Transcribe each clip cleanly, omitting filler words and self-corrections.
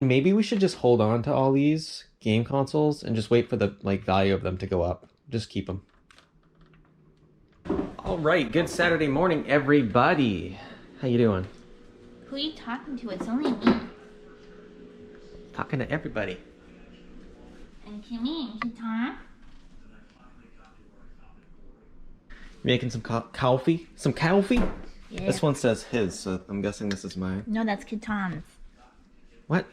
Maybe we should just hold on to all these game consoles and just wait for the value of them to go up. Just keep them. All right, good Saturday morning, everybody. How you doing? Who are you talking to? It's only me. Talking to everybody. And Kimmy and Kitan. Making some coffee? Some coffee? Yeah. This one says his, so I'm guessing this is mine. No, that's Kitan's. What?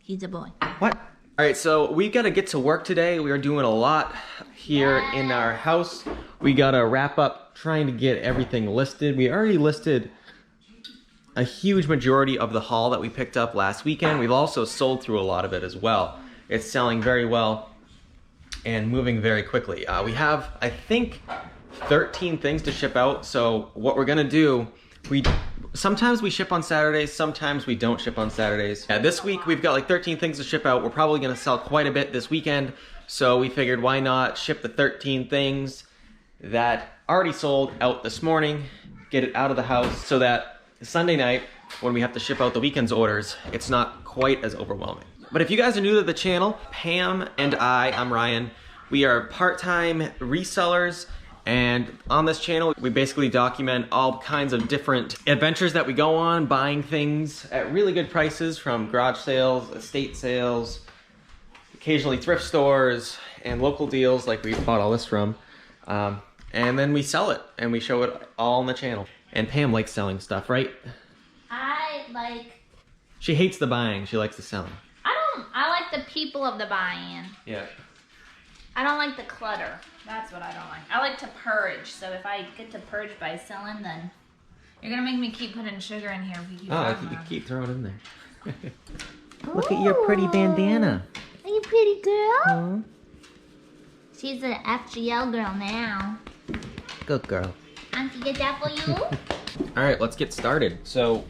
He's a boy. What? All right, so we got to get to work today. We are doing a lot here in our house. We got to wrap up trying to get everything listed. We already listed a huge majority of the haul that we picked up last weekend. We've also sold through a lot of it as well. It's selling very well and moving very quickly. We have, I think, 13 things to ship out. So what we're gonna do, sometimes we ship on Saturdays, sometimes we don't ship on Saturdays. This week we've got like 13 things to ship out. We're probably gonna sell quite a bit this weekend. So we figured why not ship the 13 things that already sold out this morning, get it out of the house so that Sunday night when we have to ship out the weekend's orders, it's not quite as overwhelming. But if you guys are new to the channel, Pam and I'm Ryan, we are part-time resellers. And on this channel, we basically document all kinds of different adventures that we go on, buying things at really good prices from garage sales, estate sales, occasionally thrift stores, and local deals like we bought all this from. And then we sell it, and we show it all on the channel. And Pam likes selling stuff, right? She hates the buying, she likes the selling. I like the people of the buy-in. Yeah. I don't like the clutter. That's what I don't like. I like to purge. So if I get to purge by selling, then you're gonna make me keep putting sugar in here. If you keep you keep throwing it in there. Look at your pretty bandana. Are you pretty girl? Aww. She's an FGL girl now. Good girl. Auntie, get that for you? All right, let's get started. So,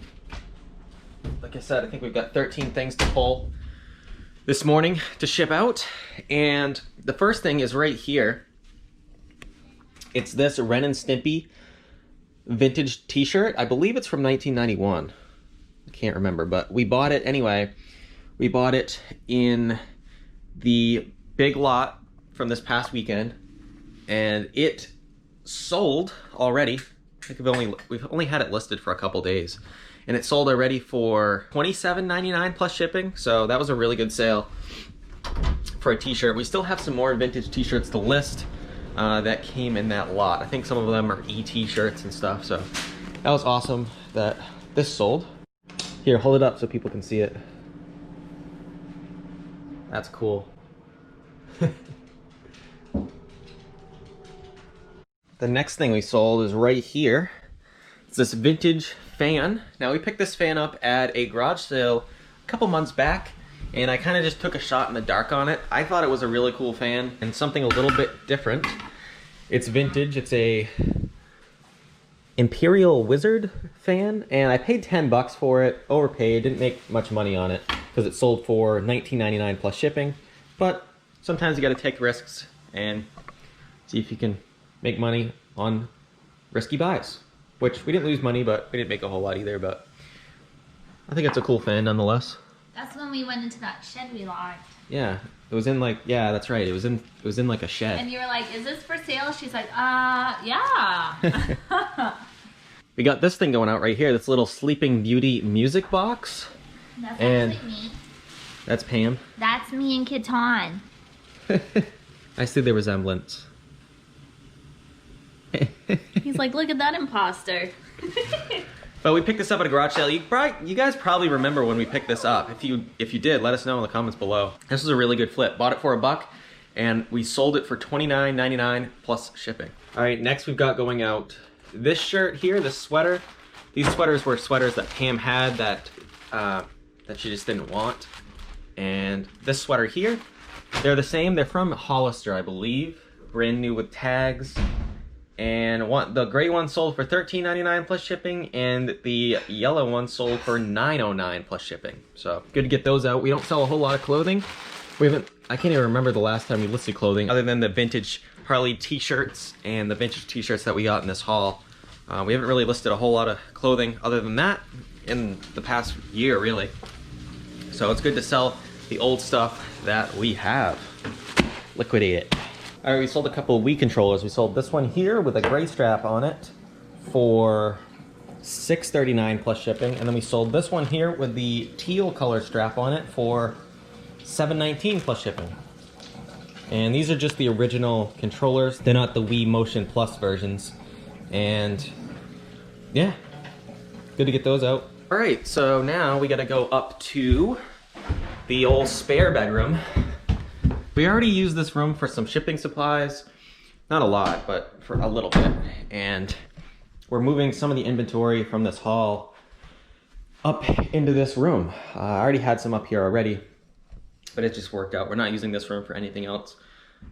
like I said, I think we've got 13 things to pull this morning to ship out. And the first thing is right here. It's this Ren and Stimpy vintage t-shirt. I believe it's from 1991. I can't remember, but we bought it anyway. We bought it in the big lot from this past weekend, and it sold already. I think we've only had it listed for a couple days, and it sold already for $27.99 plus shipping. So that was a really good sale for a t-shirt. We still have some more vintage t-shirts to list that came in that lot. I think some of them are e-t-shirts and stuff. So that was awesome that this sold. Here, hold it up so people can see it. That's cool. The next thing we sold is right here. It's this vintage fan. Now we picked this fan up at a garage sale a couple months back, and I kind of just took a shot in the dark on it. I thought it was a really cool fan and something a little bit different. It's vintage. It's a Imperial Wizard fan, and I paid 10 bucks for it. Overpaid, didn't make much money on it because it sold for $19.99 plus shipping. But sometimes you got to take risks and see if you can make money on risky buys. Which we didn't lose money, but we didn't make a whole lot either. But I think it's a cool fan nonetheless. That's when we went into that shed we liked. Yeah, it was in yeah, that's right. It was in like a shed. And you were like, "Is this for sale?" She's like, yeah." We got this thing going out right here. This little Sleeping Beauty music box. That's and actually me. That's Pam. That's me and Kitan. I see the resemblance. He's like, "Look at that imposter." But we picked this up at a garage sale. You guys probably remember when we picked this up. If you did, let us know in the comments below. This was a really good flip. Bought it for $1, and we sold it for $29.99 plus shipping. All right, next we've got going out this shirt here, this sweater. These sweaters were sweaters that Pam had that she just didn't want. And this sweater here, they're the same. They're from Hollister, I believe. Brand new with tags. And the gray one sold for $13.99 plus shipping, and the yellow one sold for $9.09 plus shipping. So good to get those out. We don't sell a whole lot of clothing. I can't even remember the last time we listed clothing other than the vintage Harley t-shirts and the vintage t-shirts that we got in this haul. We haven't really listed a whole lot of clothing other than that in the past year, really. So it's good to sell the old stuff that we have. Liquidate it. All right, we sold a couple of Wii controllers. We sold this one here with a gray strap on it for $6.39 plus shipping, and then we sold this one here with the teal color strap on it for $7.19 plus shipping. And these are just the original controllers. They're not the Wii Motion Plus versions. And yeah, good to get those out. All right, so now we gotta go up to the old spare bedroom. We already used this room for some shipping supplies. Not a lot, but for a little bit. And we're moving some of the inventory from this hall up into this room. I already had some up here already, but it just worked out. We're not using this room for anything else.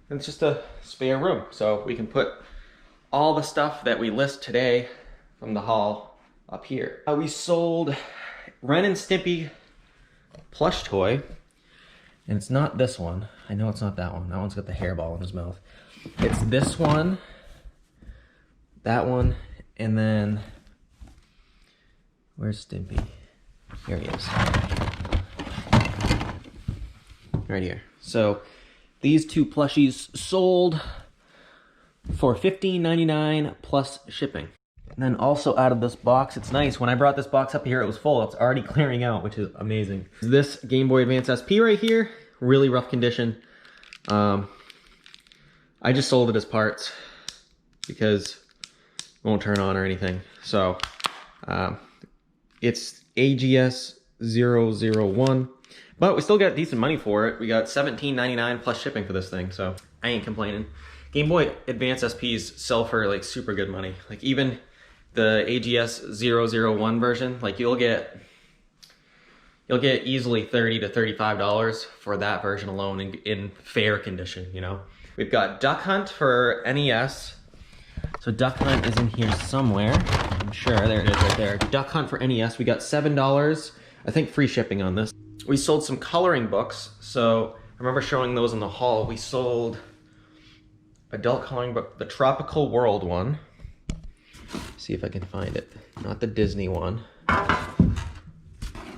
And it's just a spare room, so we can put all the stuff that we list today from the hall up here. We sold Ren and Stimpy plush toy, and it's not this one. I know it's not that one. That one's got the hairball in his mouth. It's this one, that one, and then where's Stimpy? Here he is. Right here. So these two plushies sold for $15.99 plus shipping. And then also out of this box, it's nice. When I brought this box up here, it was full. It's already clearing out, which is amazing. This Game Boy Advance SP right here, really rough condition. I just sold it as parts because it won't turn on or anything. So it's AGS 001, but we still got decent money for it. We got $17.99 plus shipping for this thing, so I ain't complaining. Game Boy Advance SPs sell for like super good money. Like even the AGS 001 version, like you'll get easily $30 to $35 for that version alone in fair condition, you know. We've got Duck Hunt for NES. So Duck Hunt is in here somewhere. I'm sure, there it is right there. Duck Hunt for NES, we got $7, I think free shipping on this. We sold some coloring books. So I remember showing those in the hall. We sold adult coloring book, the Tropical World one. See if I can find it. Not the Disney one. I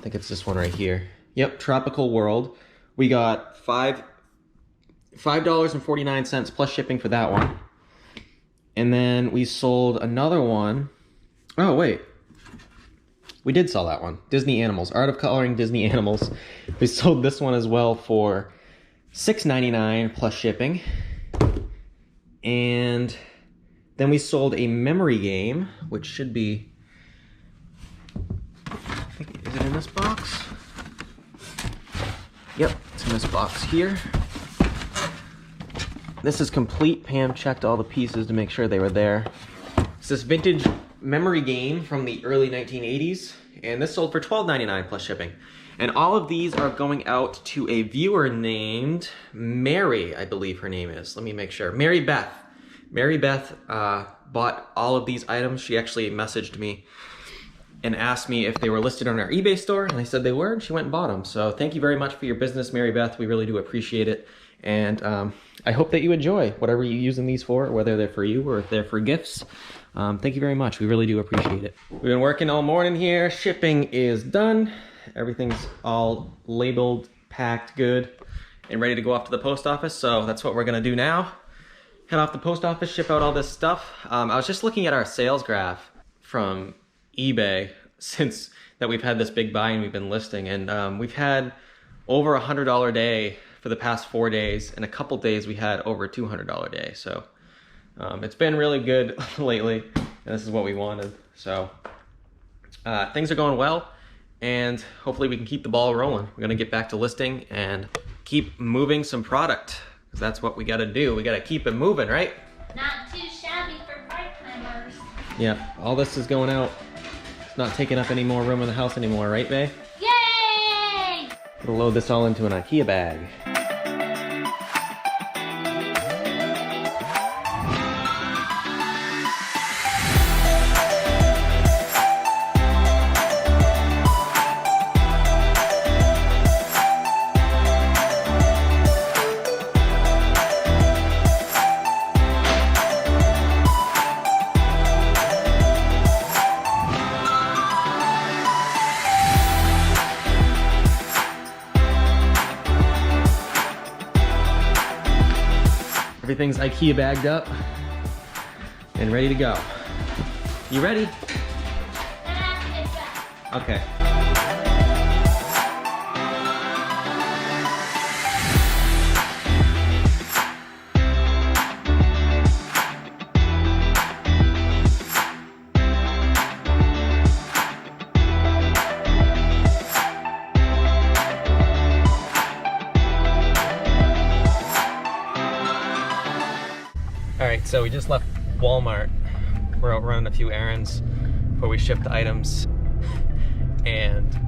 think it's this one right here. Yep, Tropical World. We got $5.49 plus shipping for that one. And then we sold another one. Oh, wait. We did sell that one. Disney Animals. Art of Coloring Disney Animals. We sold this one as well for $6.99 plus shipping. And then we sold a memory game, which should be... Is it in this box? Yep, it's in this box here. This is complete. Pam checked all the pieces to make sure they were there. It's this vintage memory game from the early 1980s, and this sold for $12.99 plus shipping. And all of these are going out to a viewer named Mary, I believe her name is. Let me make sure. Mary Beth. Mary Beth bought all of these items. She actually messaged me and asked me if they were listed on our eBay store, and I said they were, and she went and bought them. So thank you very much for your business, Mary Beth. We really do appreciate it. And I hope that you enjoy whatever you're using these for, whether they're for you or if they're for gifts. Thank you very much. We really do appreciate it. We've been working all morning here. Shipping is done. Everything's all labeled, packed good, and ready to go off to the post office. So that's what we're gonna do now. Head off the post office, ship out all this stuff. I was just looking at our sales graph from eBay since that we've had this big buy and we've been listing, and we've had over $100 day for the past 4 days, and a couple days we had over $200 day. So it's been really good lately, and this is what we wanted. So things are going well, and hopefully we can keep the ball rolling. We're gonna get back to listing and keep moving some product, because that's what we gotta do. We gotta keep it moving, right? Not too shabby for part-timers. Yeah, all this is going out. It's not taking up any more room in the house anymore, right, Bae? Yay! We'll load this all into an IKEA bag. Everything's IKEA bagged up and ready to go. You ready? Okay. Alright, so we just left Walmart. We're out running a few errands before we ship the items. And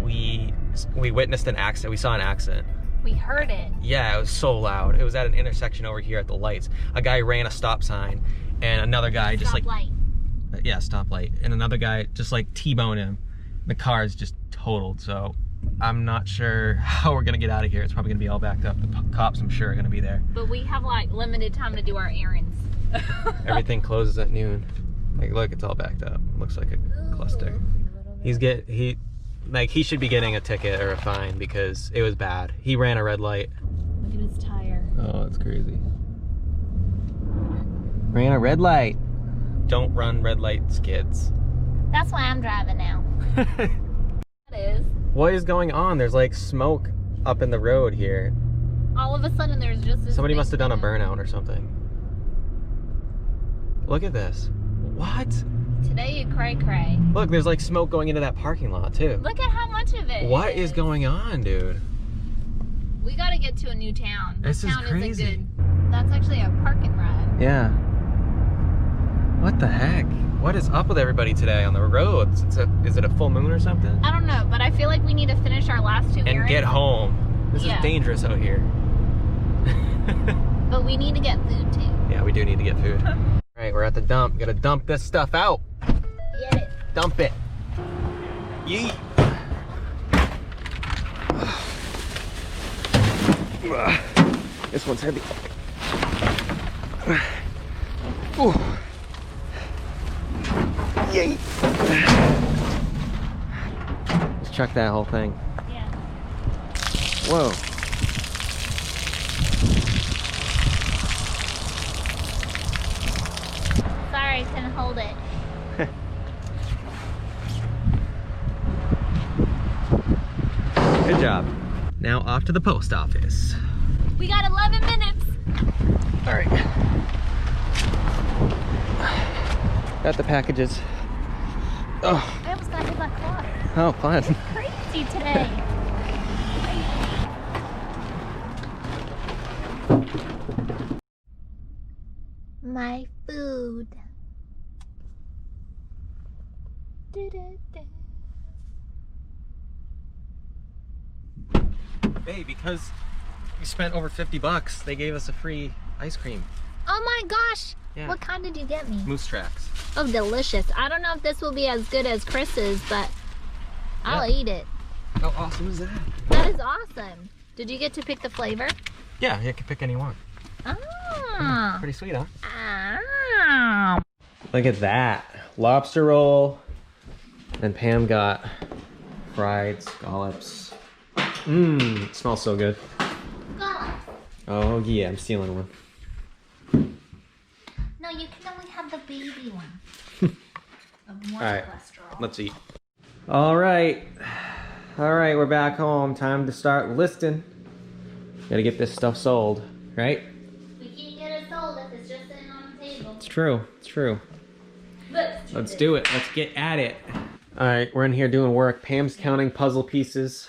we witnessed an accident. We saw an accident. We heard it. Yeah, it was so loud. It was at an intersection over here at the lights. A guy ran a stop sign and another guy just like... Stoplight. Yeah, stoplight. And another guy just like T-boned him. The car is just totaled, so I'm not sure how we're gonna get out of here. It's probably gonna be all backed up. The cops, I'm sure, are gonna be there. But we have like limited time to do our errands. Everything closes at noon. Like, look, it's all backed up. Looks like a cluster. He should be getting a ticket or a fine because it was bad. He ran a red light. Look at his tire. Oh, that's crazy. Ran a red light. Don't run red lights, kids. That's why I'm driving now. That is. What is going on? There's like smoke up in the road here. All of a sudden there's just this Somebody big must have done a smoke. burnout or something. Look at this. What? Today you cray cray. Look, there's like smoke going into that parking lot too. Look at how much of it What is going on, dude? We gotta get to a new town. This is town crazy. Isn't good. That's actually a parking ride. Yeah. What the heck? What is up with everybody today on the roads? Is it a full moon or something? I don't know, but I feel like we need to finish our last two And errands. get home. This is dangerous out here. But we need to get food too. Yeah, we do need to get food. All right, we're at the dump. Gotta dump this stuff out. Get it. Dump it. Yeet. This one's heavy. Ooh. Yay. Let's chuck that whole thing. Yeah. Whoa. Sorry, couldn't hold it. Good job. Now off to the post office. We got 11 minutes. All right. Got the packages. Oh, I almost got hit by car. oh, fun. Crazy today. My food. Hey, because we spent over 50 bucks, they gave us a free ice cream. Oh my gosh! Yeah. What kind did you get me? Moose Tracks. Oh, delicious. I don't know if this will be as good as Chris's, but I'll eat it. How awesome is that? That is awesome. Did you get to pick the flavor? Yeah, you can pick any one. Ah. Pretty sweet, huh? Ah. Look at that. Lobster roll. And Pam got fried scallops. Mmm, it smells so good. Oh yeah, I'm stealing one. No, you can only have the baby one. Of more Alright, cholesterol. let's eat. Alright, we're back home. Time to start listing. Gotta get this stuff sold, right? We can't get it sold if it's just sitting on the table. It's true, it's true. Let's it. do it, let's get at it. Alright, we're in here doing work. Pam's counting puzzle pieces.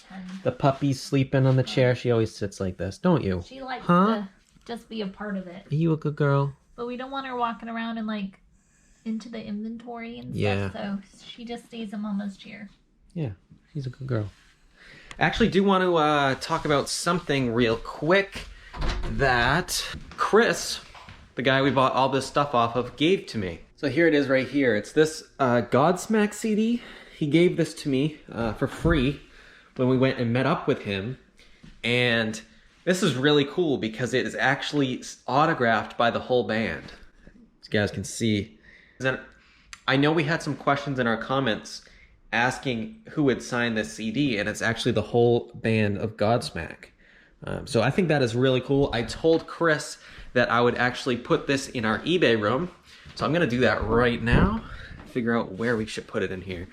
10. The puppy's sleeping on the chair. She always sits like this, don't you? She likes Huh? to just be a part of it. Are you a good girl? But we don't want her walking around and like into the inventory and Yeah. stuff, so she just stays in Mama's chair. Yeah, she's a good girl. I actually do want to talk about something real quick that Chris, the guy we bought all this stuff off of, gave to me. So here it is right here. It's this Godsmack CD. He gave this to me for free when we went and met up with him. And this is really cool because it is actually autographed by the whole band. As you guys can see. And I know we had some questions in our comments asking who would sign this CD, and it's actually the whole band of Godsmack. So I think that is really cool. I told Chris that I would actually put this in our eBay room. So I'm gonna do that right now. Figure out where we should put it in here.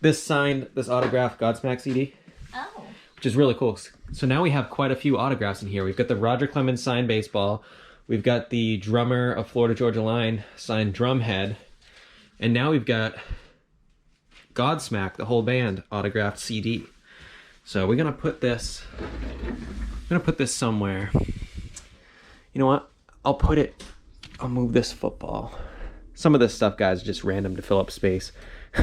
This autographed Godsmack CD. Oh. Which is really cool. So now we have quite a few autographs in here. We've got the Roger Clemens signed baseball. We've got the drummer of Florida Georgia Line signed drumhead. And now we've got Godsmack, the whole band, autographed CD. So we're gonna put this somewhere. You know what? I'll move this football. Some of this stuff, guys, is just random to fill up space.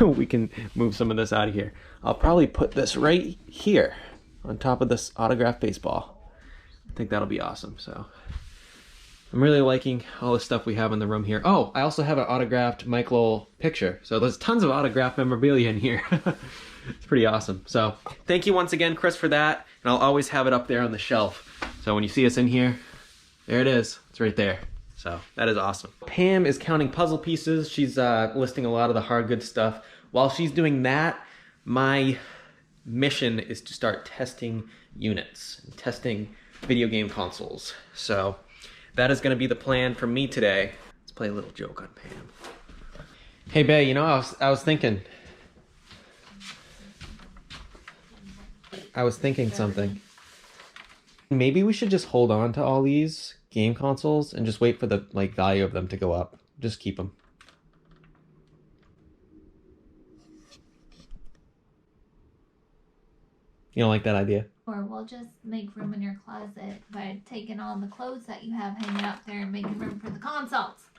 We can move some of this out of here. I'll probably put this right here on top of this autographed baseball. I think that'll be awesome. So I'm really liking all the stuff we have in the room here. Oh, I also have an autographed Mike Lowell picture. So there's tons of autographed memorabilia in here. It's pretty awesome. So thank you once again, Chris, for that. And I'll always have it up there on the shelf. So when you see us in here, there it is. It's right there. So that is awesome. Pam is counting puzzle pieces. She's listing a lot of the hard goods stuff. While she's doing that, my mission is to start testing units, and testing video game consoles. So that is going to be the plan for me today. Let's play a little joke on Pam. Hey, Bae, you know, I was thinking something. Maybe we should just hold on to all these game consoles and just wait for the value of them to go up. Just keep them. You don't like that idea? Or we'll just make room in your closet by taking all the clothes that you have hanging up there and making room for the consoles.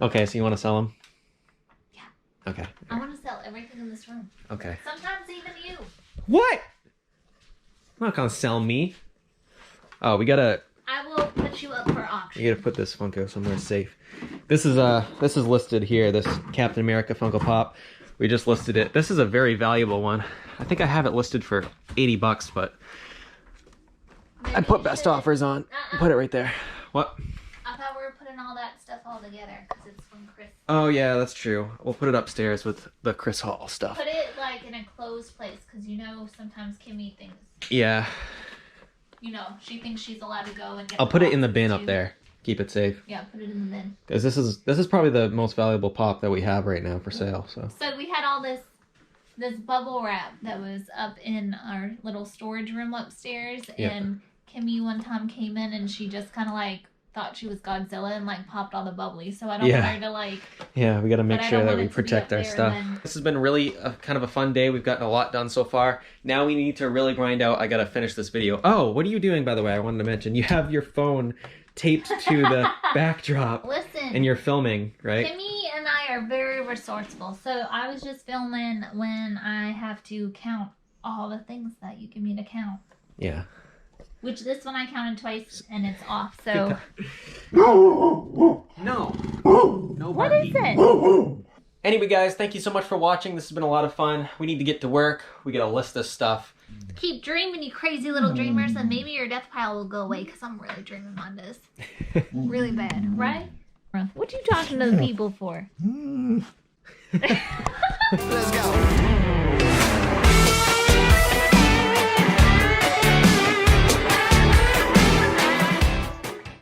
Okay, so you want to sell them? Yeah. Okay. I want to sell everything in this room. Okay. Sometimes even you. What? You're not gonna sell me. Oh, I will put you up for auction. You gotta put this Funko somewhere safe. This is listed here. This Captain America Funko Pop. We just listed it. This is a very valuable one. I think I have it listed for $80, but I put best offers on. Put it right there. What? I thought we were putting all that stuff all together because it's from Chris. Oh yeah, that's true. We'll put it upstairs with the Chris Hall stuff. Put it in a closed place because sometimes Kimmy thinks. Yeah. She thinks she's allowed to go and get. I'll put it in the bin up there. Keep it safe. Yeah, put it in the bin. Because this is probably the most valuable pop that we have right now for sale. So we had all this bubble wrap that was up in our little storage room upstairs, and Kimmy one time came in and she just kind of thought she was Godzilla and popped all the bubbly. So I don't want her to Yeah, we got to make sure that we protect our stuff. This has been really kind of a fun day. We've gotten a lot done so far. Now we need to really grind out. I got to finish this video. Oh, what are you doing, by the way? I wanted to mention you have your phone taped to the backdrop. Listen. And you're filming, right? Kimmy and I are very resourceful. So I was just filming when I have to count all the things that you give me to count. Yeah. Which this one I counted twice and it's off, so. No. No what barking. is it? Anyway, guys, thank you so much for watching. This has been a lot of fun. We need to get to work. We got to list this stuff. Keep dreaming, you crazy little dreamers, and maybe your death pile will go away because I'm really dreaming on this. Really bad, right? What you talking to the people for? Let's go.